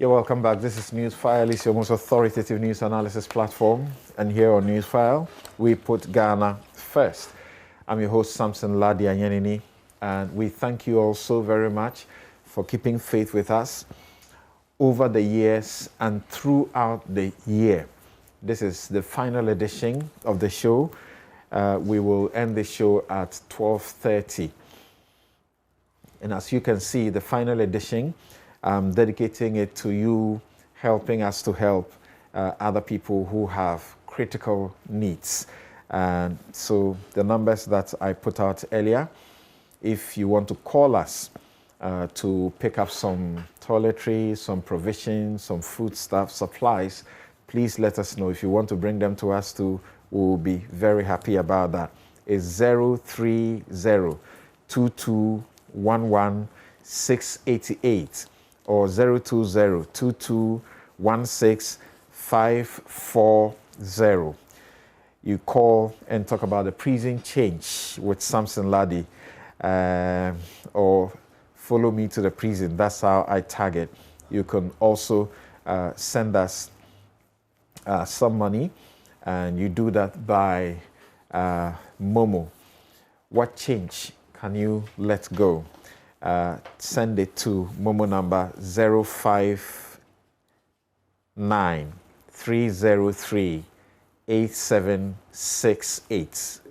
You're welcome back. This is Newsfile. It's your most authoritative news analysis platform. And here on Newsfile, we put Ghana first. I'm your host, Samson Ladi Anyanini, and we thank you all so very much for keeping faith with us over the years and throughout the year. This is the final edition of the show. We will end the show at 12:30. And as you can see, the final edition, I'm dedicating it to you, helping us to help other people who have critical needs. And so the numbers that I put out earlier, if you want to call us to pick up some toiletries, some provisions, some foodstuff, supplies, please let us know. If you want to bring them to us too, we'll be very happy about that. It's 030-2211-688 or 020-2216-540. You call and talk about the prison change with Samson Ladi, or follow me to the prison. That's how I target. You can also send us some money, and you do that by Momo. What change can you let go? Send it to Momo number 059-303-8768.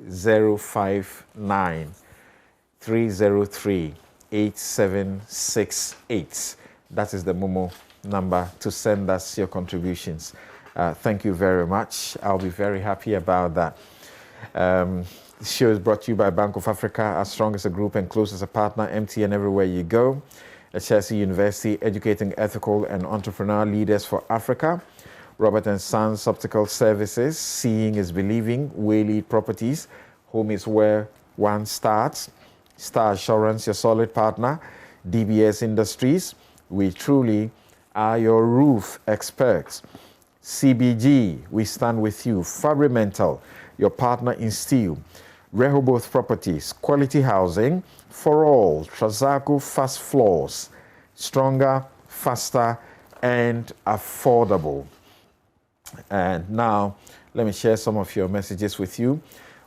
059-303-8768. That is the Momo number to send us your contributions. Thank you very much. I'll be very happy about that. This show is brought to you by Bank of Africa, as strong as a group and close as a partner, MTN everywhere you go. At Chelsea University, educating ethical and entrepreneurial leaders for Africa. Robert & Sons Optical Services, seeing is believing. Waylead Properties, home is where one starts. Star Assurance, your solid partner. DBS Industries, we truly are your roof experts. CBG, we stand with you. Fabrimental, your partner in steel. Rehoboth Properties, quality housing for all. Trazaco Fast Floors, stronger, faster, and affordable. And now, let me share some of your messages with you.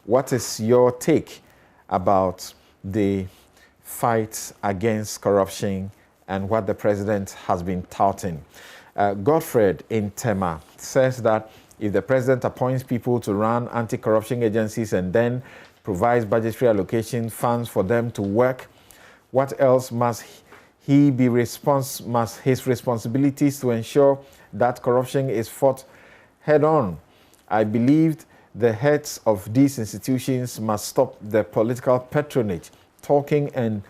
What is your take about the fight against corruption and what the president has been touting? Godfred in Tema says that if the president appoints people to run anti-corruption agencies and then provides budgetary allocation funds for them to work, what else must his responsibilities to ensure that corruption is fought head on? I believe the heads of these institutions must stop the political patronage, talking and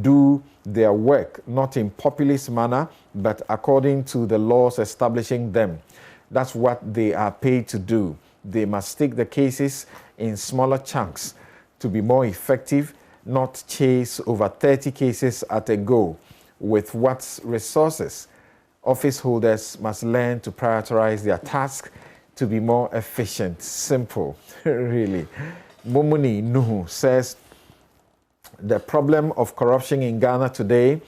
do their work, not in populist manner, but according to the laws establishing them. That's what they are paid to do. They must take the cases in smaller chunks to be more effective, not chase over 30 cases at a go. With what resources? Office holders must learn to prioritize their task to be more efficient. Simple, really. Momuni Nuhu says, the problem of corruption in Ghana today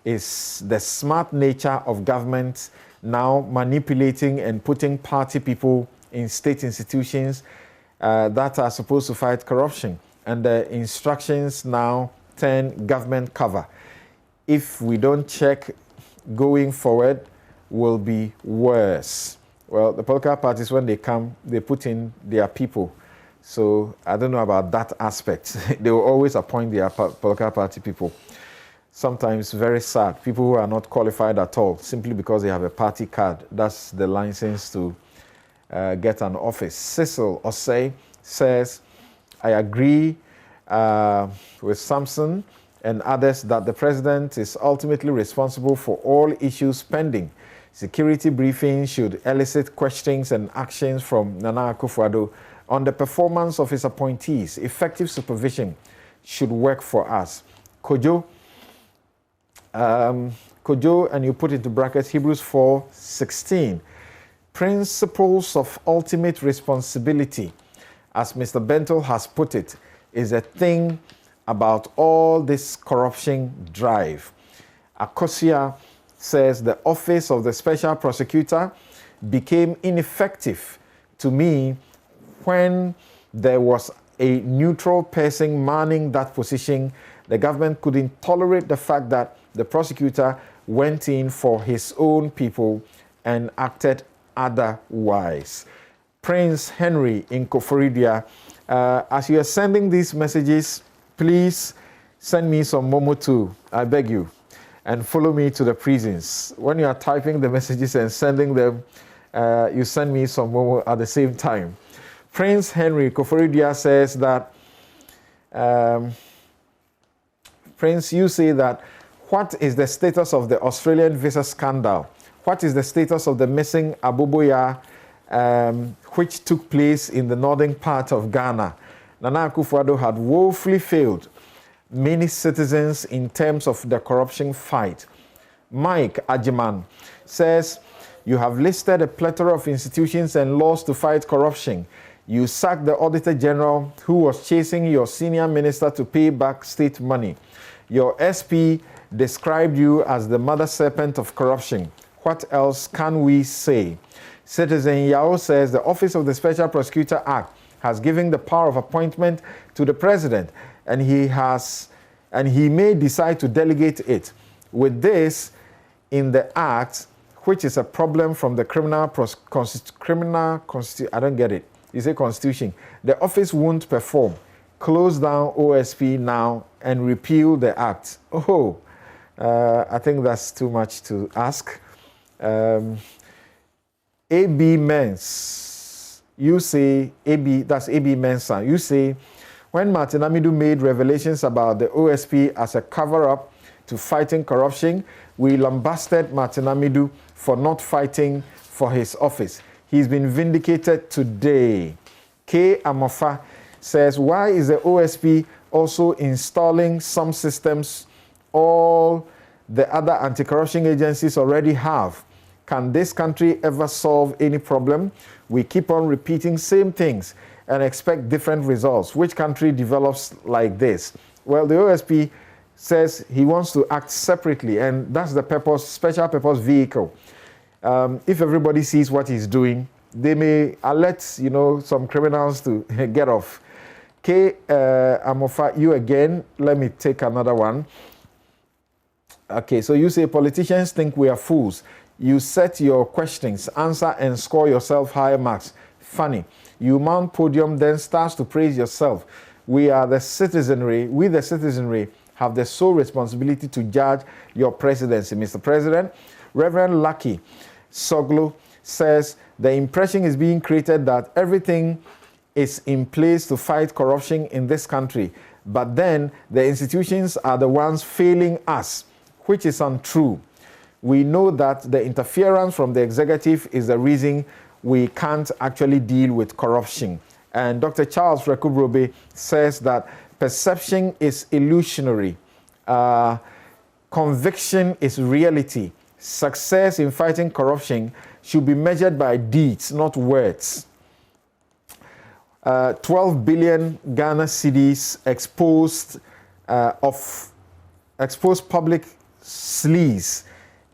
is the smart nature of government now manipulating and putting party people in state institutions that are supposed to fight corruption. And the instructions now turn government cover. If we don't check, going forward will be worse. Well, the political parties, when they come, they put in their people. So I don't know about that aspect. They will always appoint their political party people. Sometimes very sad. People who are not qualified at all, simply because they have a party card. That's the license to get an office. Cecil Osei says, I agree with Samson and others that the president is ultimately responsible for all issues pending. Security briefings should elicit questions and actions from Nana Akufo-Addo on the performance of his appointees. Effective supervision should work for us. Kojo, and you put into brackets Hebrews 4:16. Principles of ultimate responsibility, as Mr. Bentel has put it, is a thing about all this corruption drive. Akosia says the office of the special prosecutor became ineffective to me when there was a neutral person manning that position. The government couldn't tolerate the fact that the prosecutor went in for his own people and acted otherwise. Prince Henry in Koforidua, as you are sending these messages, please send me some Momo too, I beg you, and follow me to the prisons. When you are typing the messages and sending them, you send me some Momo at the same time. Prince Henry Koforidua says that, Prince, you say that, what is the status of the Australian visa scandal? What is the status of the missing Aboboya, which took place in the northern part of Ghana? Nana Akufo-Addo had woefully failed many citizens in terms of the corruption fight. Mike Ajiman says, you have listed a plethora of institutions and laws to fight corruption. You sacked the Auditor General who was chasing your senior minister to pay back state money. Your SP described you as the mother serpent of corruption. What else can we say? Citizen Yao says the Office of the Special Prosecutor Act has given the power of appointment to the president, and he may decide to delegate it. With this in the act, which is a problem from the I don't get it. You say constitution. The office won't perform. Close down OSP now and repeal the act. Oh, I think that's too much to ask. AB Mens, you say, that's AB Mensa, you say, when Martin Amidu made revelations about the OSP as a cover-up to fighting corruption, we lambasted Martin Amidu for not fighting for his office. He's been vindicated today. K. Amofa says, why is the OSP also installing some systems all the other anti-corruption agencies already have? Can this country ever solve any problem? We keep on repeating same things and expect different results. Which country develops like this? Well, the OSP says he wants to act separately, and that's the purpose, special purpose vehicle. If everybody sees what he's doing, they may alert, some criminals to get off. K. Amofa, you again. Let me take another one. Okay, so you say politicians think we are fools. You set your questions, answer, and score yourself higher marks. Funny. You mount podium, then starts to praise yourself. We the citizenry, have the sole responsibility to judge your presidency, Mr. President. Reverend Lucky Soglo says the impression is being created that everything is in place to fight corruption in this country, but then the institutions are the ones failing us, which is untrue. We know that the interference from the executive is the reason we can't actually deal with corruption. And Dr. Charles Rekubrobe says that perception is illusionary. Conviction is reality. Success in fighting corruption should be measured by deeds, not words. 12 billion Ghana cedis exposed public sleaze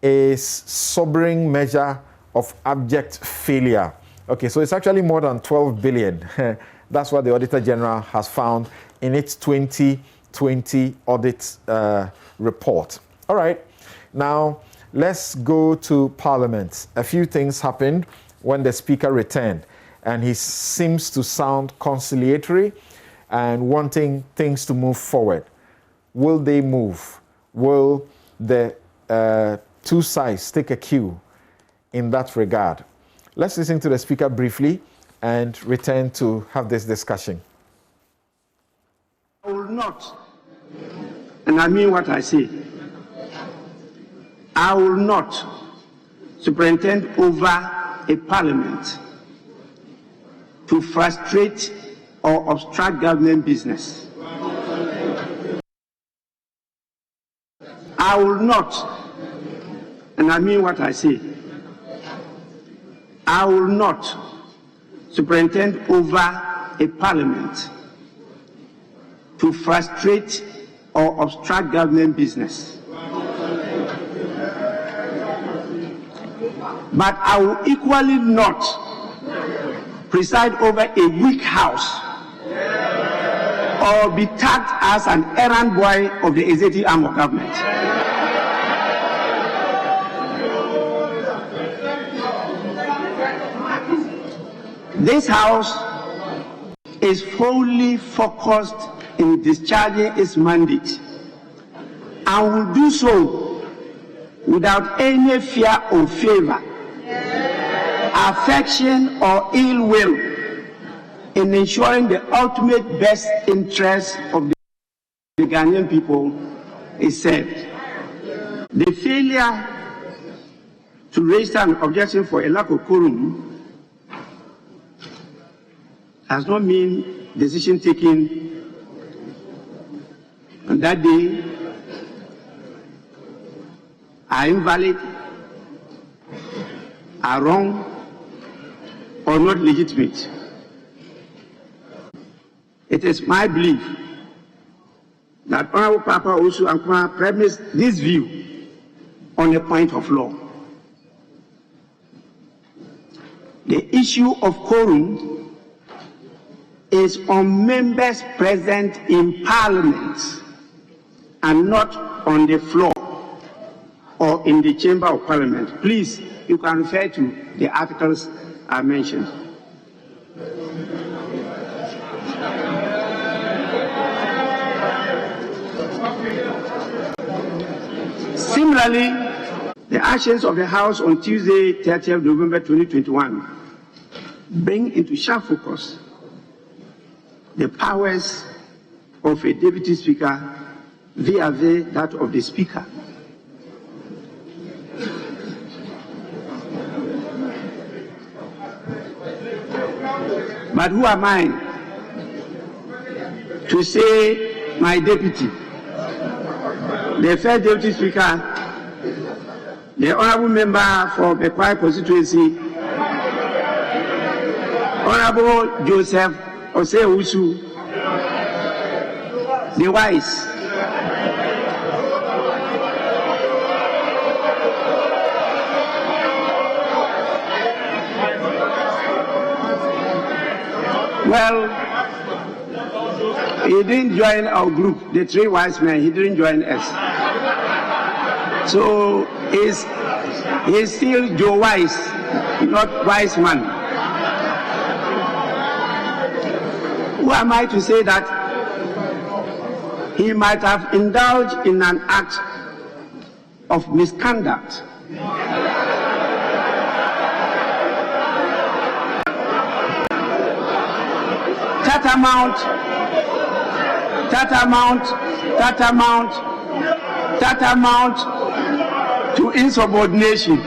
is sobering measure of abject failure. Okay, so it's actually more than 12 billion. That's what the Auditor General has found in its 2020 audit report. All right, now let's go to Parliament. A few things happened when the Speaker returned, and he seems to sound conciliatory and wanting things to move forward. Will they move? Will the two sides take a cue in that regard? Let's listen to the Speaker briefly and return to have this discussion. I will not, and I mean what I say, I will not superintend over a parliament to frustrate or obstruct government business. I will not, and I mean what I say, I will not superintend over a parliament to frustrate or obstruct government business. But I will equally not preside over a weak house or be tagged as an errand boy of the executive arm of government. This house is fully focused in discharging its mandate and will do so without any fear or favor, affection or ill will in ensuring the ultimate best interest of the Ghanaian people is served. The failure to register an objection for a lack of quorum does not mean decision taken on that day are invalid, are wrong, or not legitimate. It is my belief that Honorable Papa Osu Ankuma premised this view on a point of law. The issue of quorum is on members present in Parliament and not on the floor or in the chamber of Parliament. Please, you can refer to the articles I mentioned. Similarly, the actions of the House on Tuesday, 30th November 2021 bring into sharp focus the powers of a Deputy Speaker vis-à-vis that of the Speaker. But who am I to say my deputy, the first Deputy Speaker, the Honourable Member for Bekwai constituency, Honourable Joseph Osei-Usu, the wise, well, he didn't join our group, the three wise men, he didn't join us. So he's still Joe Wise, not wise man. Who am I to say that he might have indulged in an act of misconduct? Tantamount to insubordination.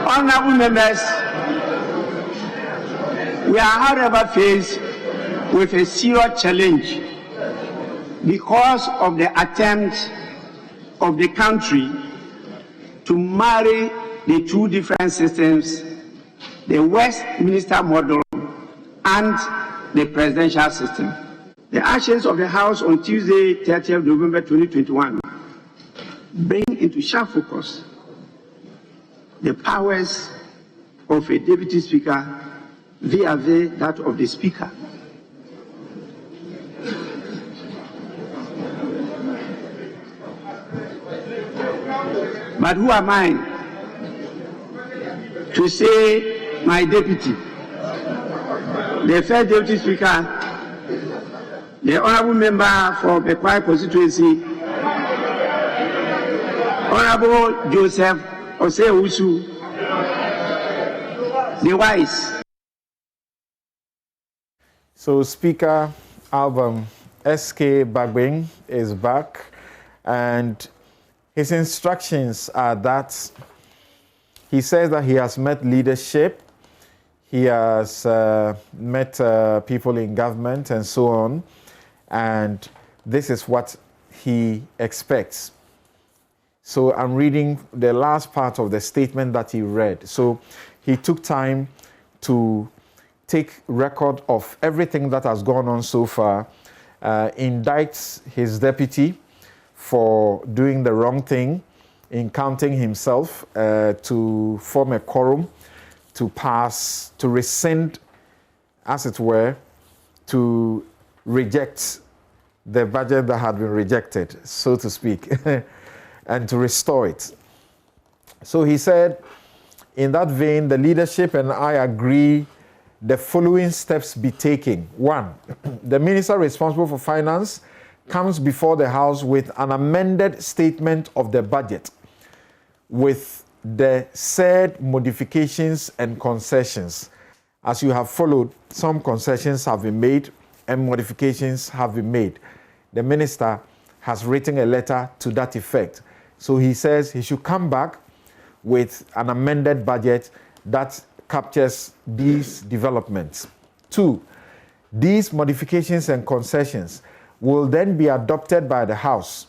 Honorable members, we are however faced with a serious challenge because of the attempt of the country to marry the two different systems, the Westminster model and the presidential system. The actions of the House on Tuesday, 30th November 2021 bring into sharp focus the powers of a Deputy Speaker vis-à-vis that of the Speaker. But who am I to say my deputy, the first Deputy Speaker, the Honourable Member for Bekwai constituency, Honourable Joseph Osei-Usu, the wise. So Speaker Album SK Bagbin is back, and his instructions are that he says that he has met leadership, he has met people in government and so on, and this is what he expects. So I'm reading the last part of the statement that he read. So he took time to take record of everything that has gone on so far, indicts his deputy for doing the wrong thing in counting himself, to form a quorum, to pass, to rescind, as it were, to reject the budget that had been rejected, so to speak, and to restore it. So he said, in that vein, the leadership and I agree the following steps be taken. 1, the minister responsible for finance comes before the House with an amended statement of the budget with the said modifications and concessions. As you have followed, some concessions have been made and modifications have been made. The minister has written a letter to that effect. So he says he should come back with an amended budget that captures these developments. 2, these modifications and concessions will then be adopted by the House,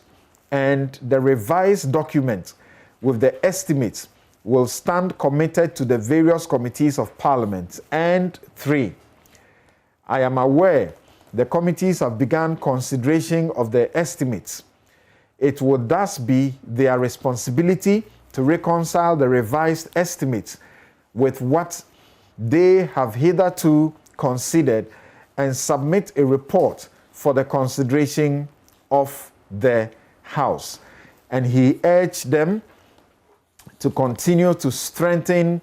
and the revised document with the estimates will stand committed to the various committees of Parliament. And 3, I am aware the committees have begun consideration of the estimates. It would thus be their responsibility to reconcile the revised estimates with what they have hitherto considered and submit a report for the consideration of the House. And he urged them to continue to strengthen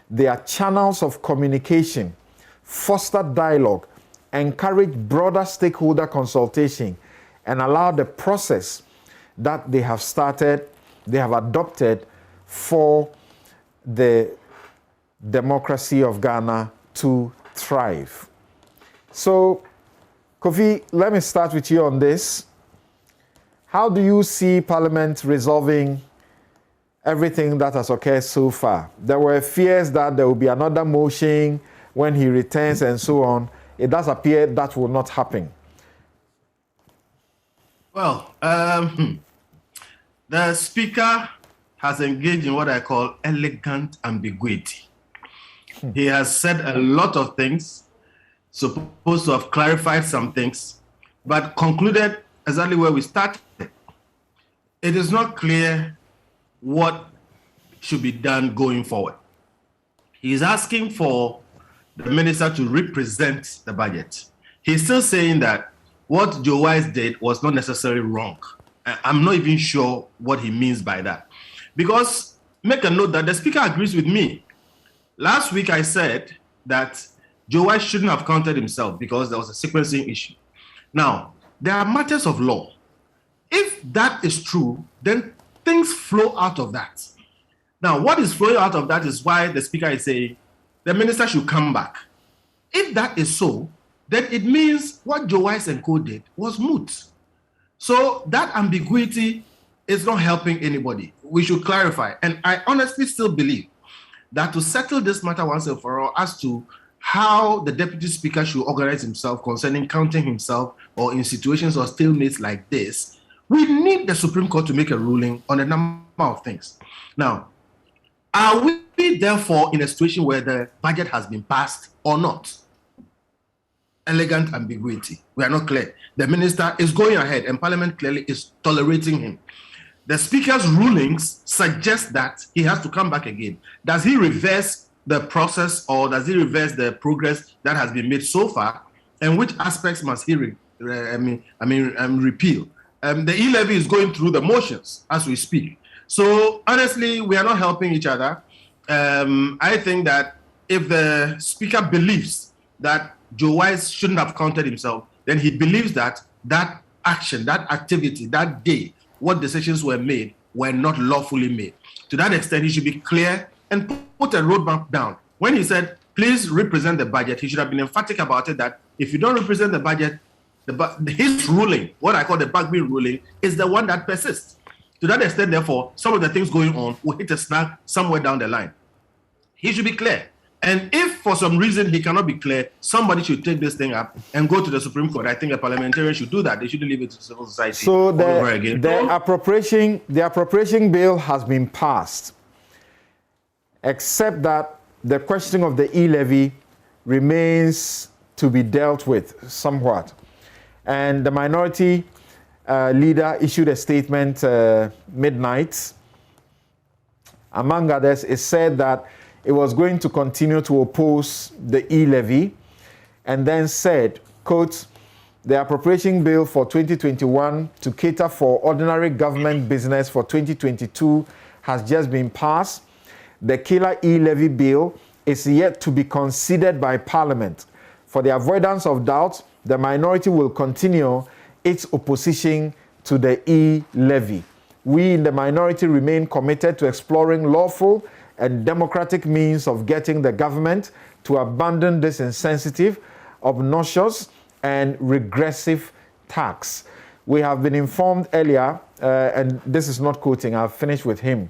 their channels of communication, foster dialogue, encourage broader stakeholder consultation, and allow the process that they have started, they have adopted for the democracy of Ghana to thrive. So, Kofi, let me start with you on this. How do you see Parliament resolving everything that has occurred so far? There were fears that there will be another motion when he returns and so on. It does appear that will not happen. Well, the Speaker has engaged in what I call elegant ambiguity. He has said a lot of things, supposed to have clarified some things, but concluded exactly where we started. It is not clear what should be done going forward. He is asking for the minister to represent the budget. He's still saying that what Joe Wise did was not necessarily wrong. I'm not even sure what he means by that. Because make a note that the Speaker agrees with me. Last week I said that Joe Wise shouldn't have counted himself because there was a sequencing issue. Now, there are matters of law. If that is true, then things flow out of that. Now, what is flowing out of that is why the Speaker is saying the minister should come back. If that is so, then it means what Joe Wise and co did was moot. So that ambiguity is not helping anybody. We should clarify. And I honestly still believe that to settle this matter once and for all as to how the Deputy Speaker should organize himself concerning counting himself or in situations or stalemates like this, we need the Supreme Court to make a ruling on a number of things. Now, are we therefore in a situation where the budget has been passed or not? Elegant ambiguity. We are not clear. The minister is going ahead and Parliament clearly is tolerating him. The Speaker's rulings suggest that he has to come back again. Does he reverse the process or does he reverse the progress that has been made so far? And which aspects must he repeal? The e-levy is going through the motions as we speak. So honestly, we are not helping each other. I think that if the Speaker believes that Joe Wise shouldn't have counted himself, then he believes that that action, that activity, that day, what decisions were made were not lawfully made. To that extent, he should be clear and put a roadmap down. When he said, please represent the budget, he should have been emphatic about it that if you don't represent the budget, his ruling, what I call the Bagbin ruling, is the one that persists. To that extent, therefore, some of the things going on will hit a snag somewhere down the line. He should be clear. And if for some reason he cannot be clear, somebody should take this thing up and go to the Supreme Court. I think a parliamentarian should do that. They shouldn't leave it to civil society. So the appropriation bill has been passed, except that the question of the e-levy remains to be dealt with somewhat. And the minority leader issued a statement midnight. Among others, it said that it was going to continue to oppose the e-levy, and then said, quote, the appropriation bill for 2021 to cater for ordinary government business for 2022 has just been passed. The killer e-levy bill is yet to be considered by Parliament. For the avoidance of doubt, the minority will continue its opposition to the e-levy. We in the minority remain committed to exploring lawful and democratic means of getting the government to abandon this insensitive, obnoxious, and regressive tax. We have been informed earlier, and this is not quoting, I'll finish with him,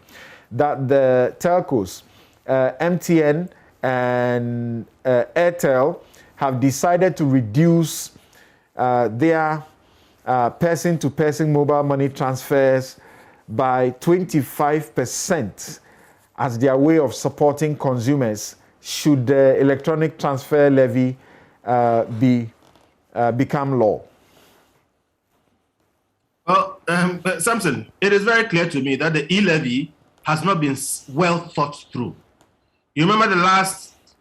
that the telcos, MTN and Airtel, have decided to reduce their person-to-person mobile money transfers by 25% as their way of supporting consumers should the electronic transfer levy become law. Well, Samson, it is very clear to me that the e-levy has not been well thought through. You remember the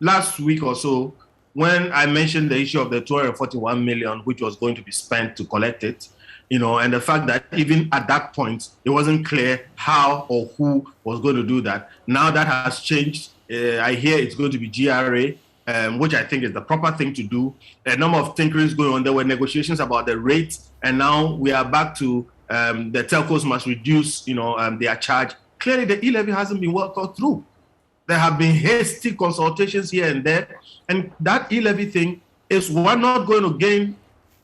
last week or so when I mentioned the issue of the 241 million, which was going to be spent to collect it, and the fact that even at that point, it wasn't clear how or who was going to do that. Now that has changed. I hear it's going to be GRA, which I think is the proper thing to do. A number of tinkerings going on. There were negotiations about the rate, and now we are back to the telcos must reduce, their charge. Clearly, the e-levy hasn't been well thought through. There have been hasty consultations here and there, and that e-levy thing is we're not going to gain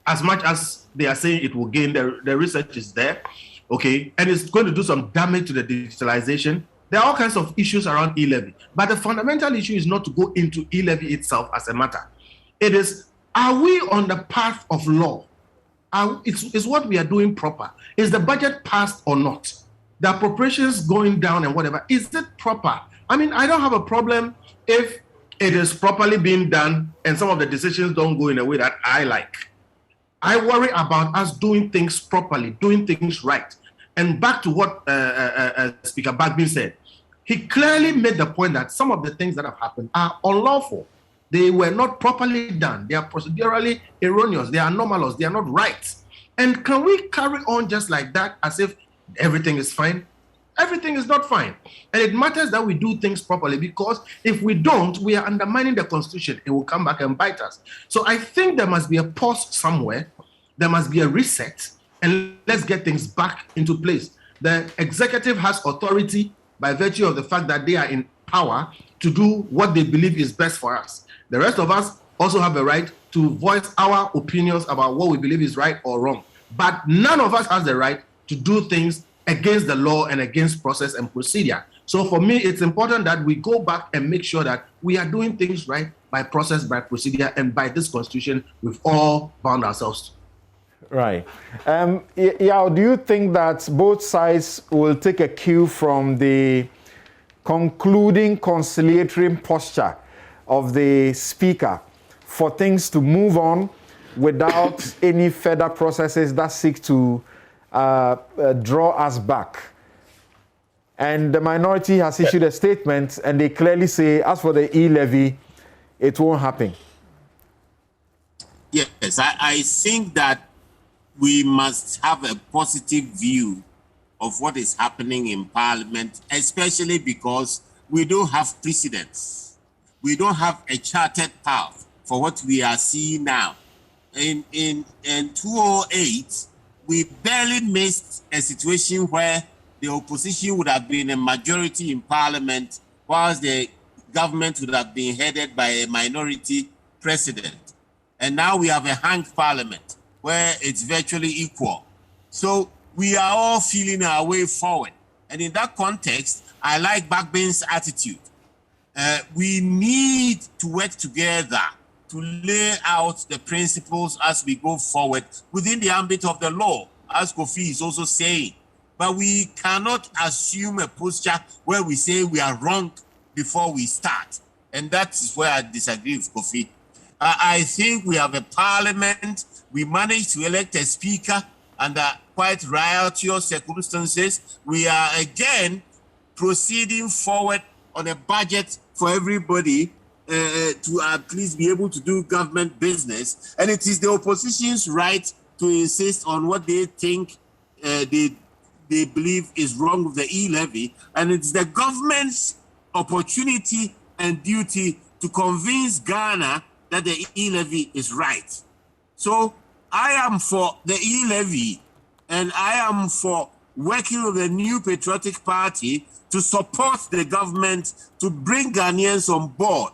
as much as they are saying it will gain. The research is there, okay, and it's going to do some damage to the digitalization. There are all kinds of issues around e-levy, but the fundamental issue is not to go into e-levy itself as a matter. It is, are we on the path of law? Is what we are doing proper? Is the budget passed or not? The appropriations going down and whatever, is it proper? I mean, I don't have a problem if it is properly being done and some of the decisions don't go in a way that I like. I worry about us doing things properly, doing things right. And back to what Speaker Bagbin said, he clearly made the point that some of the things that have happened are unlawful. They were not properly done. They are procedurally erroneous. They are anomalous. They are not right. And can we carry on just like that as if everything is fine? Everything is not fine. And it matters that we do things properly, because if we don't, we are undermining the Constitution. It will come back and bite us. So I think there must be a pause somewhere. There must be a reset, and let's get things back into place. The executive has authority by virtue of the fact that they are in power to do what they believe is best for us. The rest of us also have the right to voice our opinions about what we believe is right or wrong. But none of us has the right to do things against the law and against process and procedure. So for me, it's important that we go back and make sure that we are doing things right by process, by procedure, and by this Constitution we've all bound ourselves to. Right. Do you think that both sides will take a cue from the concluding conciliatory posture of the Speaker for things to move on without any further processes that seek to draw us back? And the minority has issued a statement, and they clearly say, as for the e-levy, it won't happen. Yes, I think that we must have a positive view of what is happening in Parliament, especially because we don't have precedents. We don't have a charted path for what we are seeing now. In 2008, we barely missed a situation where the opposition would have been a majority in Parliament, whilst the government would have been headed by a minority president. And now we have a hanged Parliament where it's virtually equal. So we are all feeling our way forward. And in that context, I like Bagbin's attitude. We need to work together to lay out the principles as we go forward within the ambit of the law, as Kofi is also saying. But we cannot assume a posture where we say we are wrong before we start. And that is where I disagree with Kofi. I think we have a parliament. We managed to elect a speaker under quite riotous circumstances. We are again proceeding forward on a budget for everybody to at least be able to do government business. And it is the opposition's right to insist on what they think they believe is wrong with the e-levy. And it's the government's opportunity and duty to convince Ghana that the e-levy is right. So I am for the e-levy, and I am for working with the New Patriotic Party to support the government to bring Ghanaians on board.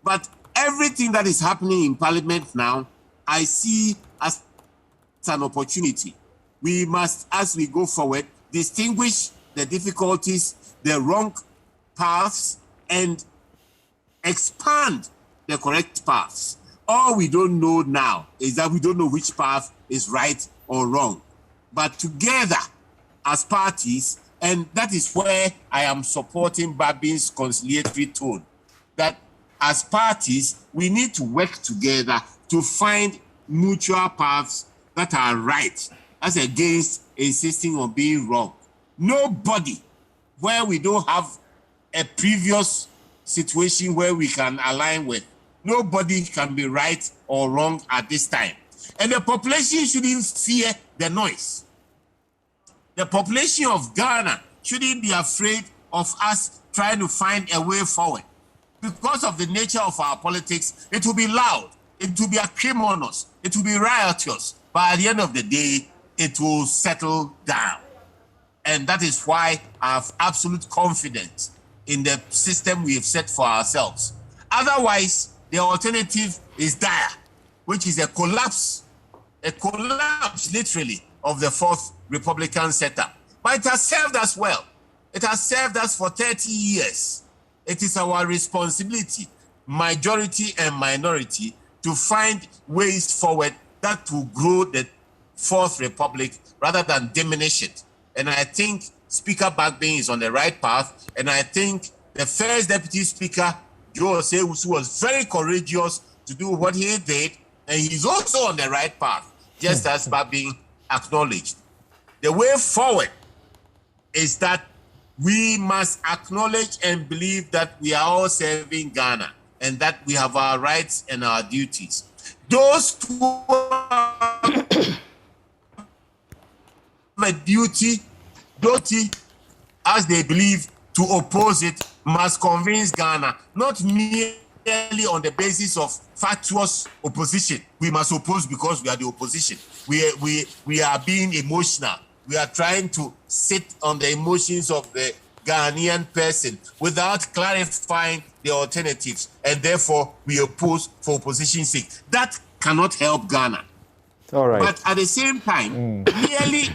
But everything that is happening in Parliament now, I see as an opportunity. We must, as we go forward, distinguish the difficulties, the wrong paths, and expand the correct paths. All we don't know now is that we don't know which path is right or wrong. But together, as parties, and that is where I am supporting Bagbin's conciliatory tone, that as parties, we need to work together to find mutual paths that are right, as against insisting on being wrong. Nobody, where we don't have a previous situation where we can align with, nobody can be right or wrong at this time. And the population shouldn't fear the noise. The population of Ghana shouldn't be afraid of us trying to find a way forward. Because of the nature of our politics, it will be loud, it will be acrimonious, it will be riotous, but at the end of the day, it will settle down. And that is why I have absolute confidence in the system we have set for ourselves. Otherwise, the alternative is dire, which is a collapse literally of the fourth Republican setup. But it has served us well. It has served us for 30 years. It is our responsibility, majority and minority, to find ways forward that will grow the Fourth Republic rather than diminish it. And I think Speaker Bagbin is on the right path. And I think the first Deputy Speaker, Joe Osei, was very courageous to do what he did. And he's also on the right path, just as Bagbin acknowledged. The way forward is that we must acknowledge and believe that we are all serving Ghana and that we have our rights and our duties. Those who have a duty, as they believe, to oppose it, must convince Ghana, not merely on the basis of factious opposition. We must oppose because we are the opposition. We are being emotional. We are trying to sit on the emotions of the Ghanaian person without clarifying the alternatives, and therefore we oppose for opposition's sake. That cannot help Ghana. All right. But at the same time, merely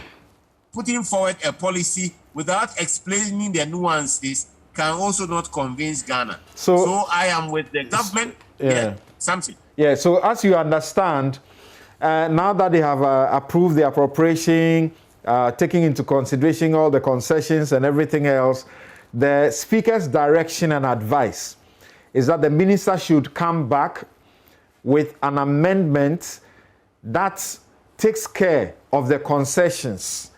putting forward a policy without explaining the nuances can also not convince Ghana. So I am with the government. Something. Yeah, so as you understand, now that they have approved the appropriation, taking into consideration all the concessions and everything else, the Speaker's direction and advice is that the minister should come back with an amendment that takes care of the concessions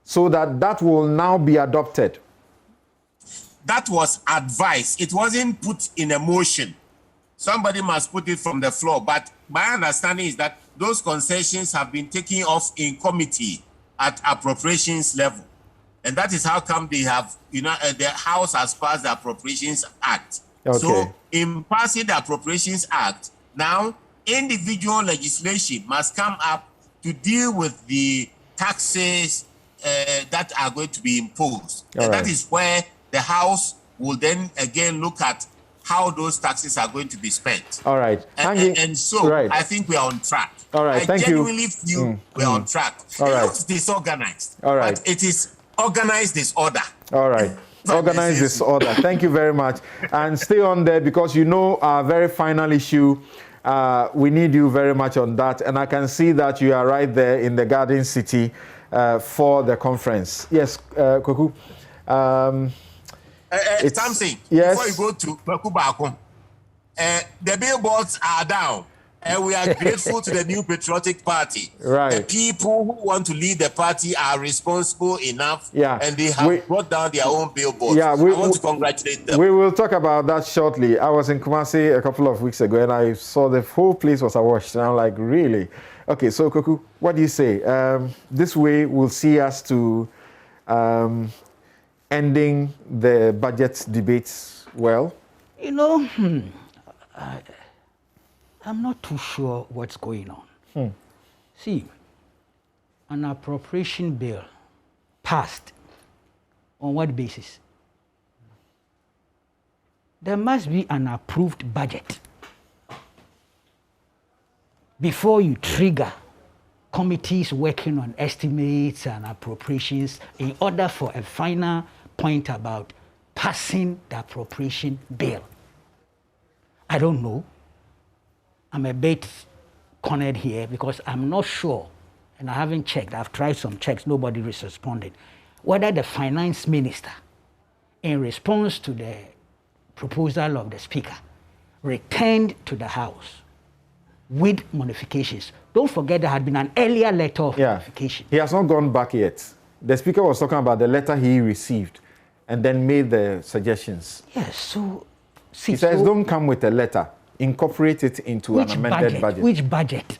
so that will now be adopted. That was advice. It wasn't put in a motion. Somebody must put it from the floor. But my understanding is that those concessions have been taken off in committee at appropriations level. And that is how come they have, the House has passed the Appropriations Act. Okay. So in passing the Appropriations Act, now individual legislation must come up to deal with the taxes that are going to be imposed. All and right. that is where the House will then again look at how those taxes are going to be spent. All right. And so right. I think we are on track. All right, thank you. I genuinely feel we're on track. All right. It looks disorganized, all right. but it is organized disorder. All right. Organize disorder. Thank you very much. And stay on there because our very final issue, we need you very much on that. And I can see that you are right there in the Garden City for the conference. Yes, Koku. Something. Yes. Before you go to Baku, the billboards are down. And we are grateful to the New Patriotic Party. Right. The people who want to lead the party are responsible enough, and they have brought down their own billboards. Yeah, I want to congratulate them. We will talk about that shortly. I was in Kumasi a couple of weeks ago, and I saw the whole place was awash. And I'm like, really? Okay, so Koku, what do you say? This way will see us to ending the budget debates well? You know, I'm not too sure what's going on. See, an appropriation bill passed on what basis? There must be an approved budget before you trigger committees working on estimates and appropriations in order for a final point about passing the appropriation bill. I don't know. I'm a bit cornered here because I'm not sure, and I haven't checked. I've tried some checks, nobody is responding, whether the finance minister, in response to the proposal of the speaker, returned to the House with modifications. Don't forget there had been an earlier letter of modification. He has not gone back yet. The speaker was talking about the letter he received and then made the suggestions. Yes, so... See, he says, don't come with a letter. Incorporate it into an amended budget. Which budget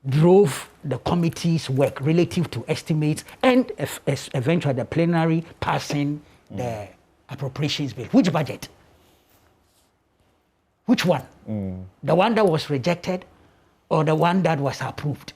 drove the committee's work relative to estimates and eventually the plenary passing the appropriations bill? Which budget? Which one? The one that was rejected or the one that was approved?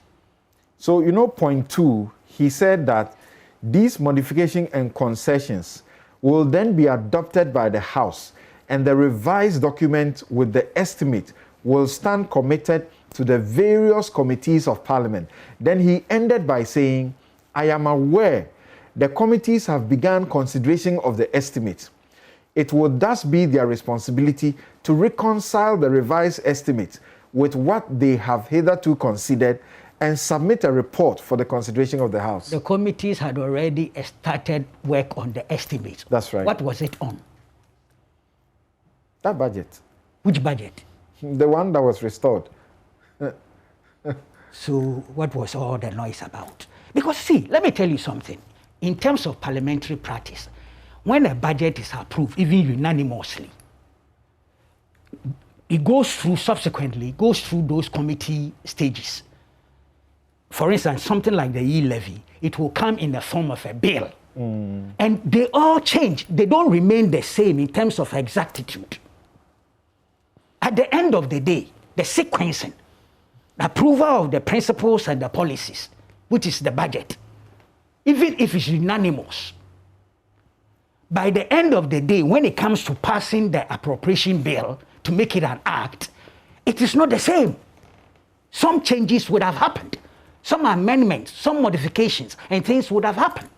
So, you know, point 2, he said that these modifications and concessions will then be adopted by the House, and the revised document with the estimate will stand committed to the various committees of Parliament. Then he ended by saying, I am aware the committees have begun consideration of the estimate. It will thus be their responsibility to reconcile the revised estimate with what they have hitherto considered and submit a report for the consideration of the House. The committees had already started work on the estimates. That's right. What was it on? That budget. Which budget? The one that was restored. So what was all the noise about? Because see, let me tell you something. In terms of parliamentary practice, when a budget is approved, even unanimously, it goes through those committee stages. For instance, something like the e-levy, it will come in the form of a bill. And they all change. They don't remain the same in terms of exactitude. At the end of the day, the sequencing, the approval of the principles and the policies, which is the budget, even if it's unanimous, by the end of the day, when it comes to passing the appropriation bill to make it an act, it is not the same. Some changes would have happened. Some amendments, some modifications, and things would have happened.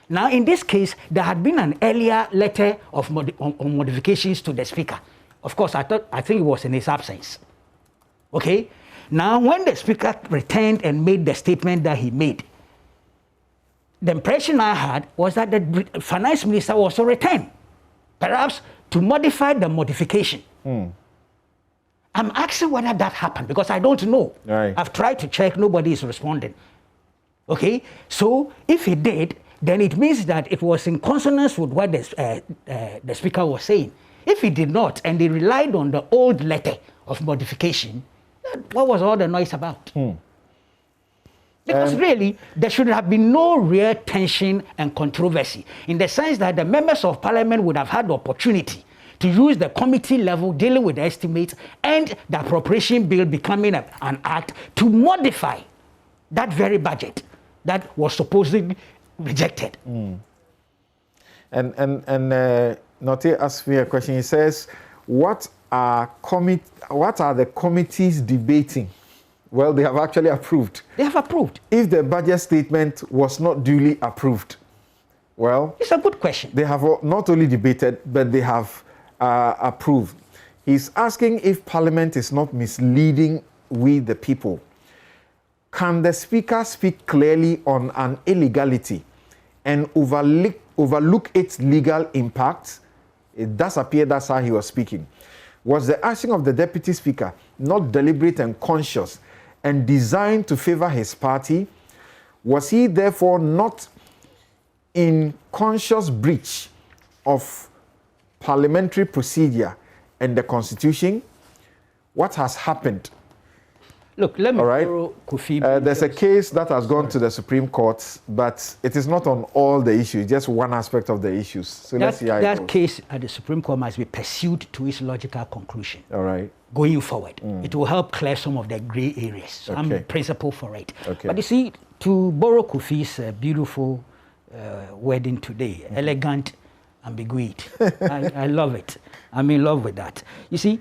Now, in this case, there had been an earlier letter of modifications to the speaker. Of course, I think it was in his absence. Okay? Now, when the speaker returned and made the statement that he made, the impression I had was that the finance minister also returned, perhaps to modify the modification. I'm asking whether that happened because I don't know. Right. I've tried to check, nobody is responding. Okay? So, if he did, then it means that it was in consonance with what the speaker was saying. If he did not, and they relied on the old letter of modification, what was all the noise about? Because really, there should have been no real tension and controversy, in the sense that the members of Parliament would have had the opportunity to use the committee level dealing with the estimates and the appropriation bill becoming an act to modify that very budget that was supposedly rejected. And Note asked me a question. He says, what are the committees debating? Well, they have actually approved. They have approved. If the budget statement was not duly approved, well, it's a good question. They have not only debated, but they have approved. He's asking if Parliament is not misleading we the people. Can the Speaker speak clearly on an illegality and overlook its legal impact? It does appear that's how he was speaking. Was the action of the Deputy Speaker not deliberate and conscious and designed to favor his party? Was he therefore not in conscious breach of parliamentary procedure and the Constitution? What has happened? Look, let me borrow Kofi. There's a case that has gone to the Supreme Court, but it is not on all the issues, just one aspect of the issues. So let's see how it goes. That case at the Supreme Court must be pursued to its logical conclusion. All right. Going forward. It will help clear some of the gray areas. So I'm in principle for it. Okay. But you see, to borrow Kofi's beautiful wedding today, elegant ambiguity. I love it. I'm in love with that. You see,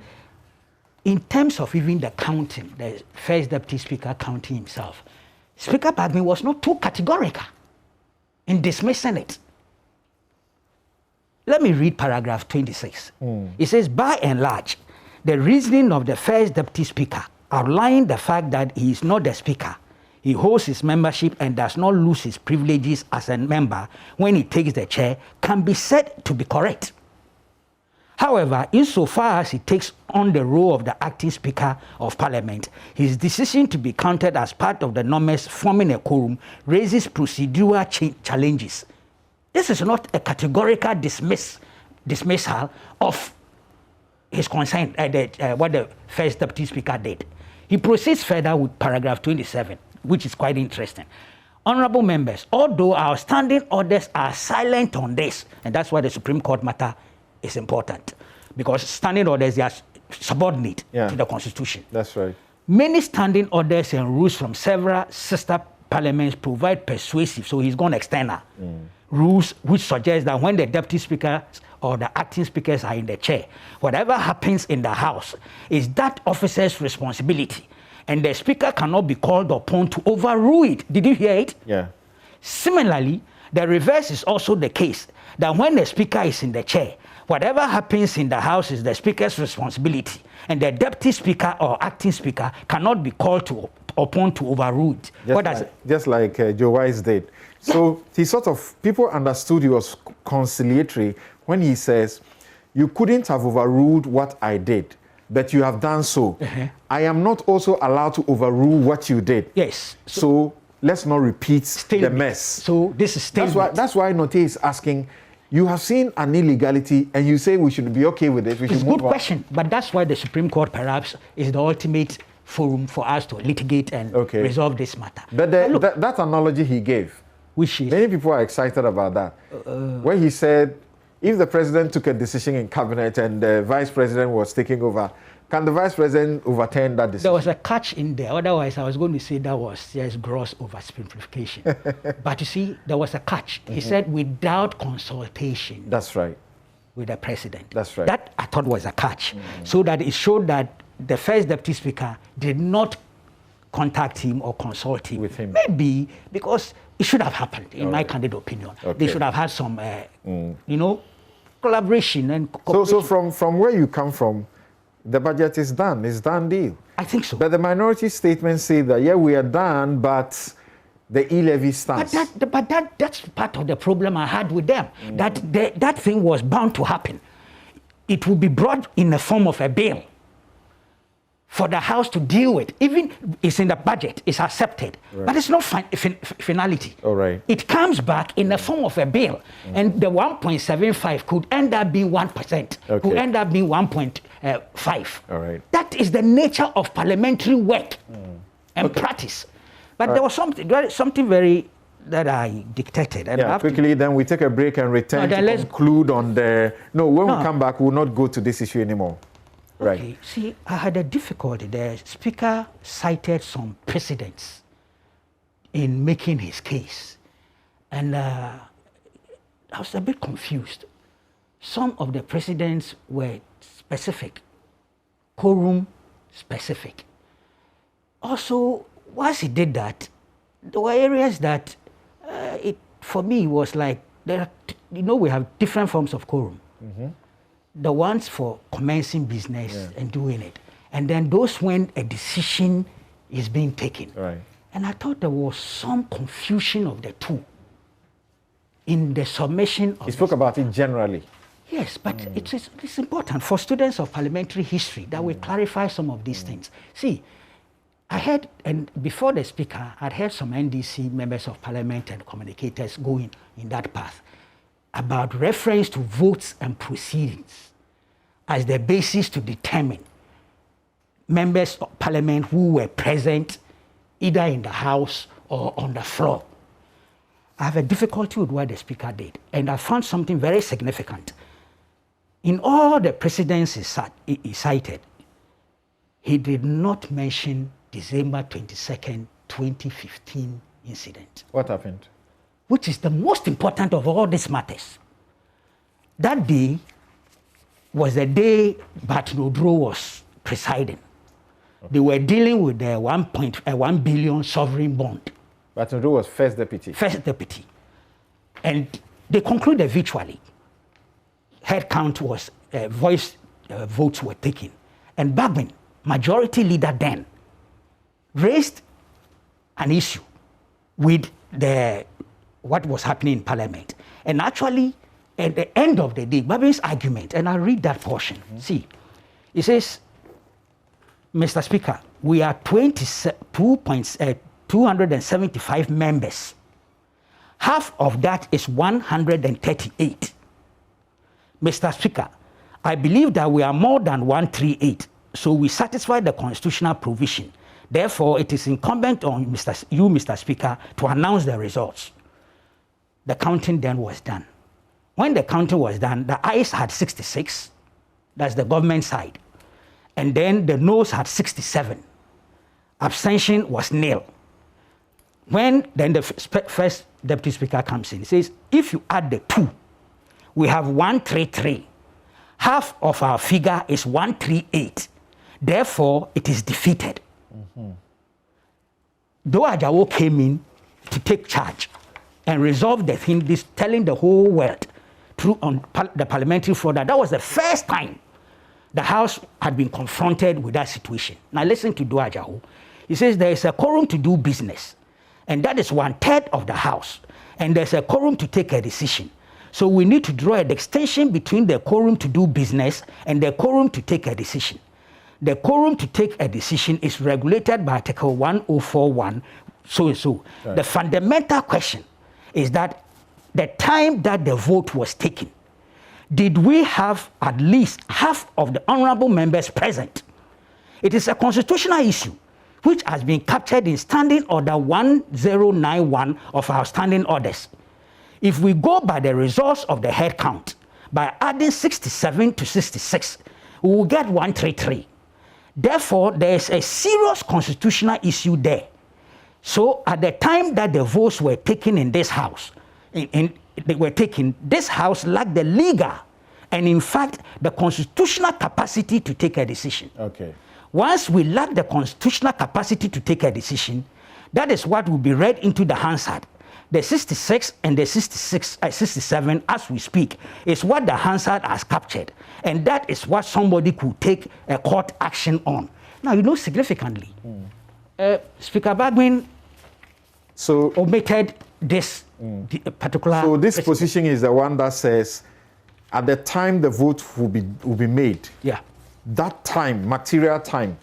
in terms of even the counting, the first Deputy Speaker counting himself, Speaker Bagbin was not too categorical in dismissing it. Let me read paragraph 26. It says, by and large, the reasoning of the first Deputy Speaker outlined the fact that he is not the Speaker. He holds his membership and does not lose his privileges as a member when he takes the chair can be said to be correct. However, insofar as he takes on the role of the acting Speaker of Parliament, his decision to be counted as part of the numbers forming a quorum raises procedural challenges. This is not a categorical dismissal of his concern, what the first Deputy Speaker did. He proceeds further with paragraph 27, which is quite interesting. Honorable members, although our standing orders are silent on this, and that's why the Supreme Court matter is important, because standing orders, they are subordinate to the Constitution. That's right. Many standing orders and rules from several sister parliaments provide persuasive, so he's gone external, rules which suggest that when the Deputy Speaker or the acting speakers are in the chair, whatever happens in the House is that officer's responsibility, and the Speaker cannot be called upon to overrule it. Did you hear it? Yeah. Similarly, the reverse is also the case, that when the Speaker is in the chair, whatever happens in the House is the Speaker's responsibility, and the Deputy Speaker or acting Speaker cannot be called upon to overrule it. Just like Joe Wise did. So he sort of, people understood he was conciliatory when he says, you couldn't have overruled what I did, but you have done so. I am not also allowed to overrule what you did. Yes. So let's not repeat the mess. So this is stalemate. That's why Note is asking, you have seen an illegality and you say we should be okay with it. It's a good question, but that's why the Supreme Court perhaps is the ultimate forum for us to litigate and resolve this matter. But that analogy he gave, which is, many people are excited about that. Where he said, if the president took a decision in cabinet and the vice president was taking over, can the vice president overturn that decision? There was a catch in there. Otherwise, I was going to say that was just gross oversimplification. But you see, there was a catch. He said without consultation. That's right. With the president. That's right. That I thought was a catch. So that it showed that the first Deputy Speaker did not contact him or consult him. With him. Maybe because it should have happened, in my candid opinion. They should have had some, collaboration and cooperation. So from where you come from, the budget is done. It's done deal. I think so. But the minority statements say that, yeah, we are done, but the e-levy stands. But that's part of the problem I had with them. That thing was bound to happen. It will be brought in the form of a bill for the House to deal with. Even it's in the budget, it's accepted, but it's not finality. All right. It comes back in the form of a bill, and the 1.75 could end up being 1%, could end up being 1.5. All right. That is the nature of parliamentary work and practice. But there was something very that I dictated. And quickly, then we take a break and return to conclude on the... No, when we come back, we'll not go to this issue anymore. Right. Okay. See, I had a difficulty. The Speaker cited some precedents in making his case. And I was a bit confused. Some of the precedents were specific, quorum specific. Also, once he did that, there were areas that for me, was like, we have different forms of quorum. The ones for commencing business and doing it. And then those when a decision is being taken. Right. And I thought there was some confusion of the two in the submission of... He spoke about it generally. Yes, but it's important for students of parliamentary history that we clarify some of these things. See, I heard, and before the speaker, I'd heard some NDC members of parliament and communicators going in that path about reference to votes and proceedings as the basis to determine members of parliament who were present either in the House or on the floor. I have a difficulty with what the speaker did, and I found something very significant. In all the precedents he cited, he did not mention December 22nd, 2015 incident. What happened? Which is the most important of all these matters. That day was the day Martin Odro was presiding. They were dealing with the 1 billion sovereign bond. Martin Odro was first deputy. First deputy. And they concluded virtually. Head count was, votes were taken. And Bagbin, majority leader then, raised an issue with what was happening in Parliament. And actually, at the end of the day, Bagbin's argument, and I'll read that portion. See, it says, Mr. Speaker, we are 275 members. Half of that is 138. Mr. Speaker, I believe that we are more than 138, so we satisfy the constitutional provision. Therefore, it is incumbent on Mr. Speaker, to announce the results. The counting then was done. When the counting was done, the ayes had 66, that's the government side. And then the noes had 67. Abstention was nil. When then the first deputy speaker comes in, he says, if you add the two, we have 133. Half of our figure is 138. Therefore, it is defeated. Though Ajawo came in to take charge and resolve the thing, this telling the whole world through on the parliamentary floor that was the first time the House had been confronted with that situation. Now listen to Do Ajawo. He says there is a quorum to do business, and that is 1/3 of the House, and there's a quorum to take a decision. So we need to draw a distinction between the quorum to do business and the quorum to take a decision. The quorum to take a decision is regulated by Article 1041, so and so. Right. The fundamental question is that the time that the vote was taken, did we have at least half of the honorable members present? It is a constitutional issue which has been captured in Standing Order 1091 of our standing orders. If we go by the results of the head count, by adding 67 to 66, we will get 133. Therefore, there is a serious constitutional issue there. So at the time that the votes were taken in this House, this House lacked the legal and, in fact, the constitutional capacity to take a decision. Okay. Once we lack the constitutional capacity to take a decision, that is what will be read into the Hansard. The 66 and the 67, as we speak, is what the Hansard has captured. And that is what somebody could take a court action on. Now, you know, significantly, Speaker Bagbin omitted this particular... So this position is the one that says, at the time the vote will be made, that time, material time,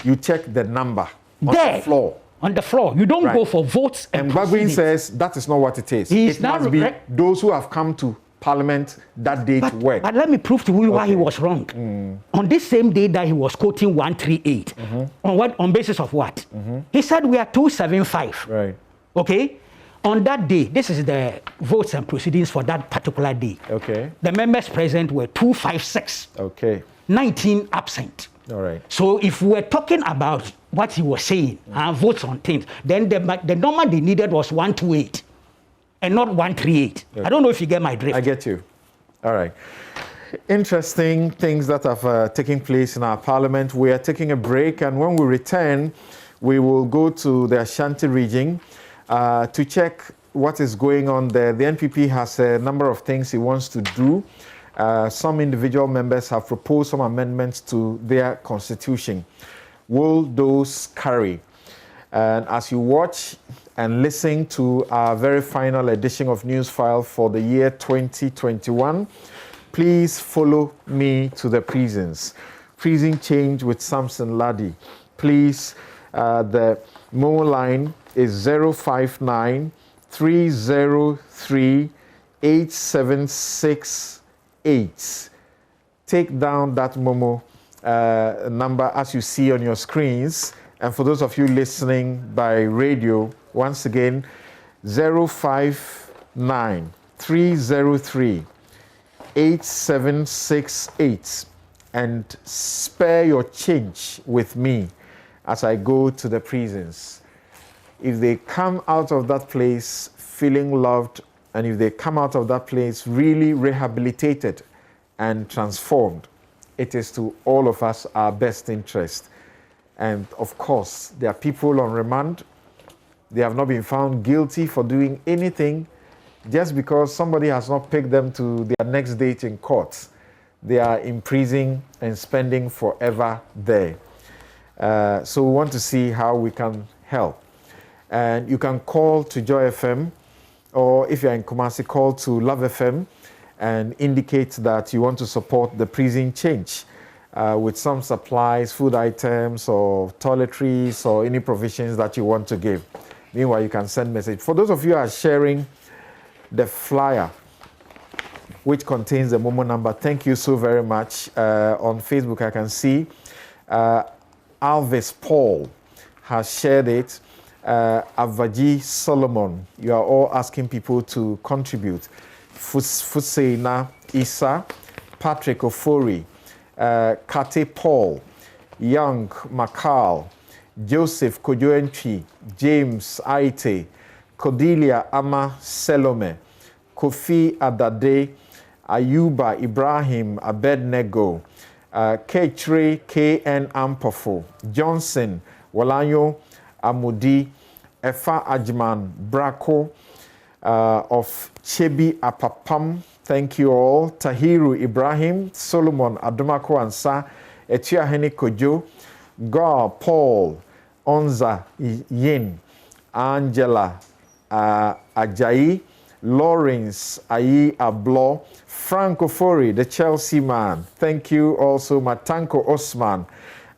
you check the number on the floor. On the floor. You don't go for votes and Bagbin says that is not what it is. It must be those who have come to Parliament that day to work. But let me prove to you why he was wrong. On this same day that he was quoting 138, on basis of what? He said we are 275. Right. Okay? On that day, this is the votes and proceedings for that particular day. Okay. The members present were 256. Okay. 19 absent. All right. So if we're talking about what he was saying, votes on things, then the number they needed was 128 and not 138. Okay. I don't know if you get my drift. I get you. All right. Interesting things that have taken place in our parliament. We are taking a break, and when we return, we will go to the Ashanti region to check what is going on there. The NPP has a number of things he wants to do. Some individual members have proposed some amendments to their constitution. Will those carry? And as you watch and listen to our very final edition of Newsfile for the year 2021, please follow me to the prisons. Prison Change with Samson Ladi. Please, the Momo line is 059 303 8768. Take down that Momo number as you see on your screens. And for those of you listening by radio, once again, 059 303 8768. And spare your change with me as I go to the prisons. If they come out of that place feeling loved, and if they come out of that place really rehabilitated and transformed, it is to all of us our best interest. And of course, there are people on remand. They have not been found guilty for doing anything just because somebody has not picked them to their next date in court. They are in prison and spending forever there. So we want to see how we can help. And you can call to Joy FM, or if you're in Kumasi, call to Love FM and indicate that you want to support the Prison Change with some supplies, food items, or toiletries, or any provisions that you want to give. Meanwhile, you can send message. For those of you who are sharing the flyer, which contains the Momo number, thank you so very much. On Facebook, I can see Alvis Paul has shared it. Avaji Solomon, you are all asking people to contribute. Fuseina Isa, Patrick Ofori, Kate Paul, Young Makal, Joseph Kojoentri, James Aite, Cordelia Ama Selome, Kofi Adade, Ayuba Ibrahim Abednego, Kechre KN Ampofo, Johnson Walanyo Amudi, Efa Ajman Brako of Chebi Apapam, thank you all. Tahiru Ibrahim, Solomon Adumako Ansa, Etiahene Kojo, Gar Paul, Onza Yin, Angela Ajayi, Lawrence Ayi Ablo, Frank Ofori, the Chelsea man. Thank you also, Matanko Osman,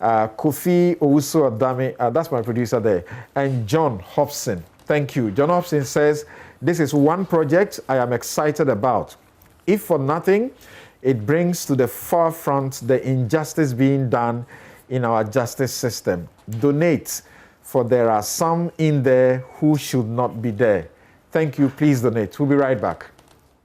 Kofi Owusu Adame, that's my producer there, and John Hobson. Thank you. John Hobson says, this is one project I am excited about. If for nothing, it brings to the forefront the injustice being done in our justice system. Donate, for there are some in there who should not be there. Thank you. Please donate. We'll be right back.